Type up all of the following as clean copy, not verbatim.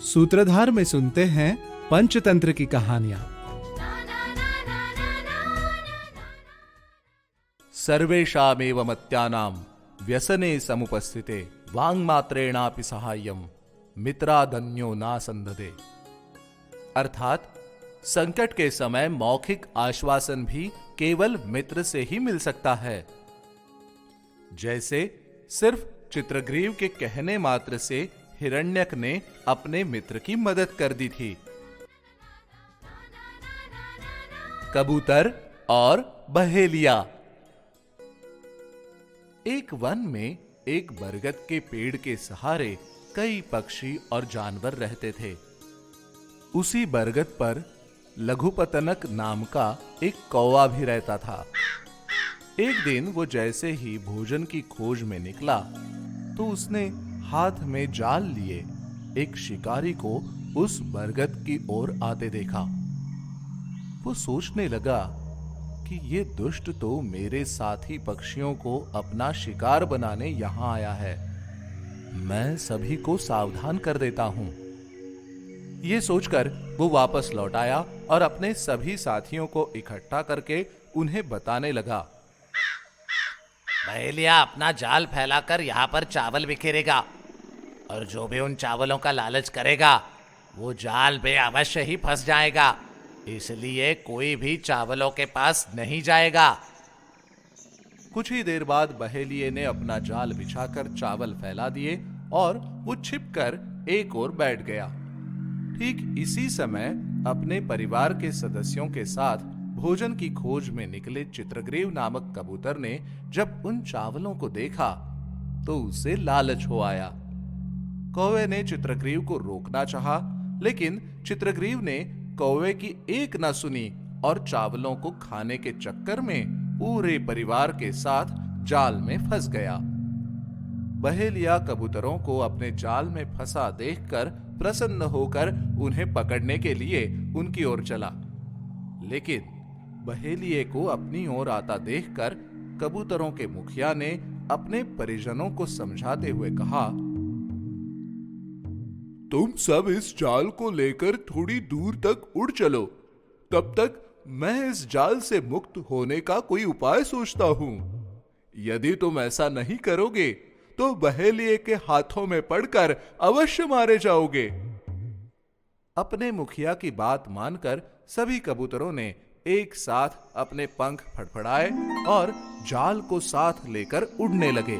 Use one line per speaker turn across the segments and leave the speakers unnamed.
सूत्रधार में सुनते हैं पंचतंत्र की कहानियां।
सर्वेषामेव मत्यानां व्यसने समुपस्थिते वाङ्मात्रेणापि सहाय्यं मित्रादन्यो ना संदधे। अर्थात संकट के समय मौखिक आश्वासन भी केवल मित्र से ही मिल सकता है। जैसे सिर्फ चित्रग्रीव के कहने मात्र से हिरण्यक ने अपने मित्र की मदद कर दी थी। कबूतर और बहेलिया। एक वन में एक बरगद के पेड़ के सहारे कई पक्षी और जानवर रहते थे। उसी बरगद पर लघुपतनक नाम का एक कौवा भी रहता था। एक दिन वो जैसे ही भोजन की खोज में निकला तो उसने हाथ में जाल लिए एक शिकारी को उस बरगद की ओर आते देखा। वो सोचने लगा कि ये दुष्ट तो मेरे साथी पक्षियों को अपना शिकार बनाने यहां आया है। मैं सभी को सावधान कर देता हूं। ये सोचकर वो वापस लौट आया और अपने सभी साथियों को इकट्ठा करके उन्हें बताने लगा।
बहेलिया अपना जाल फैलाकर यहाँ पर चावल बिखेरेगा और जो भी उन चावलों का लालच करेगा वो जाल पे अवश्य ही फंस जाएगा, इसलिए कोई भी चावलों के पास नहीं जाएगा।
कुछ ही देर बाद बहेलिये ने अपना जाल बिछाकर चावल फैला दिए और वो छिपकर एक ओर बैठ गया। ठीक इसी समय अपने परिवार के सदस्यों के साथ भोजन की खोज में निकले चित्रग्रीव नामक कबूतर ने जब उन चावलों को देखा तो उसे लालच हो आया। कौवे ने चित्रग्रीव को रोकना चाहा, लेकिन चित्रग्रीव ने कौवे की एक न सुनी और चावलों को खाने के चक्कर में पूरे परिवार के साथ जाल में फंस गया। बहेलिया कबूतरों को अपने जाल में फंसा देखकर प्रसन्न होकर उन्हें पकड़ने के लिए उनकी ओर चला, लेकिन बहेलिये को अपनी ओर आता देखकर कबूतरों के मुखिया ने अपने परिजनों को समझाते हुए कहा, तुम सब इस जाल को लेकर थोड़ी दूर तक उड़ चलो, तब तक मैं इस जाल से मुक्त होने का कोई उपाय सोचता हूं। यदि तुम ऐसा नहीं करोगे तो बहेलिये के हाथों में पड़कर अवश्य मारे जाओगे। अपने मुखिया की बात मानकर सभी कबूतरों ने एक साथ अपने पंख फड़फड़ाए और जाल को साथ लेकर उड़ने लगे।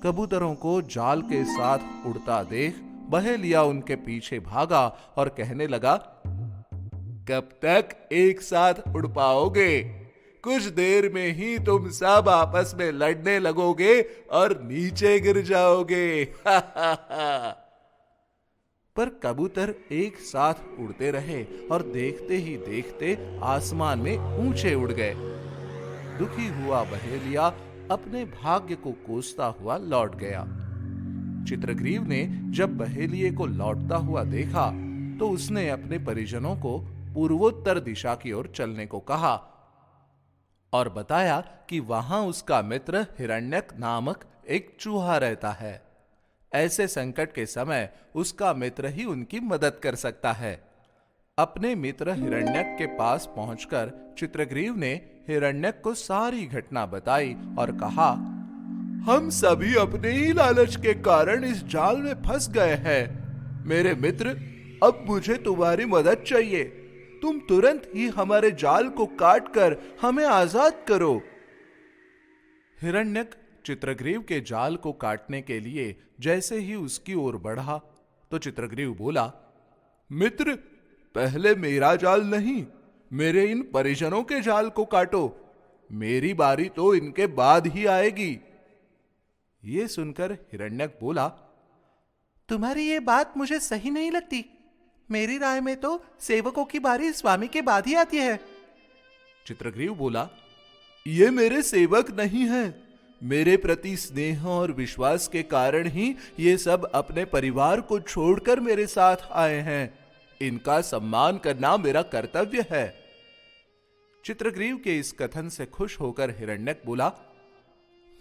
कबूतरों को जाल के साथ उड़ता देख बहेलिया उनके पीछे भागा और कहने लगा, कब तक एक साथ उड़ पाओगे? कुछ देर में ही तुम सब आपस में लड़ने लगोगे और नीचे गिर जाओगे। पर कबूतर एक साथ उड़ते रहे और देखते ही देखते आसमान में ऊंचे उड़ गए। दुखी हुआ बहेलिया अपने भाग्य को कोसता हुआ लौट गया। चित्रग्रीव ने जब बहेलिये को लौटता हुआ देखा तो उसने अपने परिजनों को पूर्वोत्तर दिशा की ओर चलने को कहा और बताया कि वहां उसका मित्र हिरण्यक नामक एक चूहा रहता है। ऐसे संकट के समय उसका मित्र ही उनकी मदद कर सकता है। अपने मित्र हिरण्यक के पास पहुंचकर चित्रग्रीव ने हिरण्यक को सारी घटना बताई और कहा, हम सभी अपने ही लालच के कारण इस जाल में फंस गए हैं। मेरे मित्र, अब मुझे तुम्हारी मदद चाहिए। तुम तुरंत ही हमारे जाल को काटकर हमें आजाद करो। हिरण्यक चित्रग्रीव के जाल को काटने के लिए जैसे ही उसकी ओर बढ़ा तो चित्रग्रीव बोला, मित्र, पहले मेरा जाल नहीं, मेरे इन परिजनों के जाल को काटो। मेरी बारी तो इनके बाद ही आएगी। ये सुनकर हिरण्यक बोला, तुम्हारी ये बात मुझे सही नहीं लगती। मेरी राय में तो सेवकों की बारी स्वामी के बाद ही आती है। चित्रग्रीव बोला, ये मेरे सेवक नहीं हैं। मेरे प्रति स्नेह और विश्वास के कारण ही ये सब अपने परिवार को छोड़कर मेरे साथ आए हैं। इनका सम्मान करना मेरा कर्तव्य है। चित्रग्रीव के इस कथन से खुश होकर हिरण्यक बोला,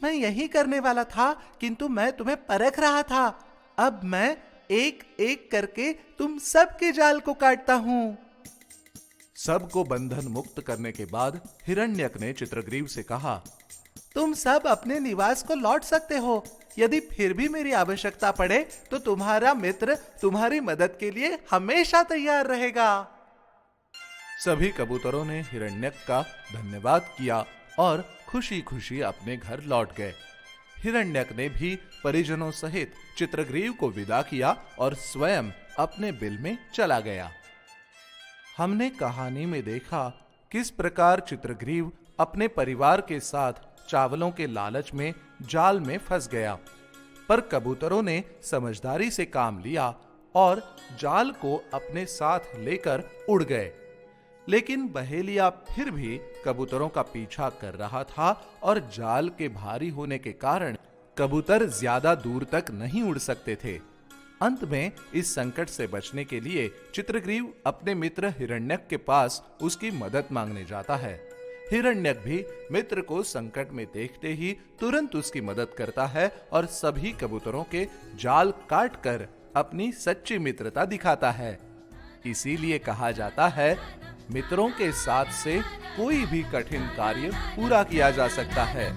मैं यही करने वाला था, किंतु मैं तुम्हें परख रहा था। अब मैं एक एक करके तुम सबके जाल को काटता हूं। सबको बंधन मुक्त करने के बाद हिरण्यक ने चित्रग्रीव से कहा, तुम सब अपने निवास को लौट सकते हो। यदि फिर भी मेरी आवश्यकता पड़े तो तुम्हारा मित्र तुम्हारी मदद के लिए हमेशा तैयार रहेगा। सभी कबूतरों ने हिरण्यक का धन्यवाद किया और खुशी खुशी अपने घर लौट गए। हिरण्यक ने भी परिजनों सहित चित्रग्रीव को विदा किया और स्वयं अपने बिल में चला गया। हमने कहानी में देखा किस प्रकार चित्रग्रीव अपने परिवार के साथ चावलों के लालच में जाल में फंस गया, पर कबूतरों ने समझदारी से काम लिया और जाल को अपने साथ लेकर उड़ गए। लेकिन बहेलिया फिर भी कबूतरों का पीछा कर रहा था और जाल के भारी होने के कारण कबूतर ज्यादा दूर तक नहीं उड़ सकते थे। अंत में इस संकट से बचने के लिए चित्रग्रीव अपने मित्र हिरण्यक के पास उसकी मदद मांगने जाता है। हिरण्यक भी मित्र को संकट में देखते ही तुरंत उसकी मदद करता है और सभी कबूतरों के जाल काटकर अपनी सच्ची मित्रता दिखाता है। इसीलिए कहा जाता है, मित्रों के साथ से कोई भी कठिन कार्य पूरा किया जा सकता है।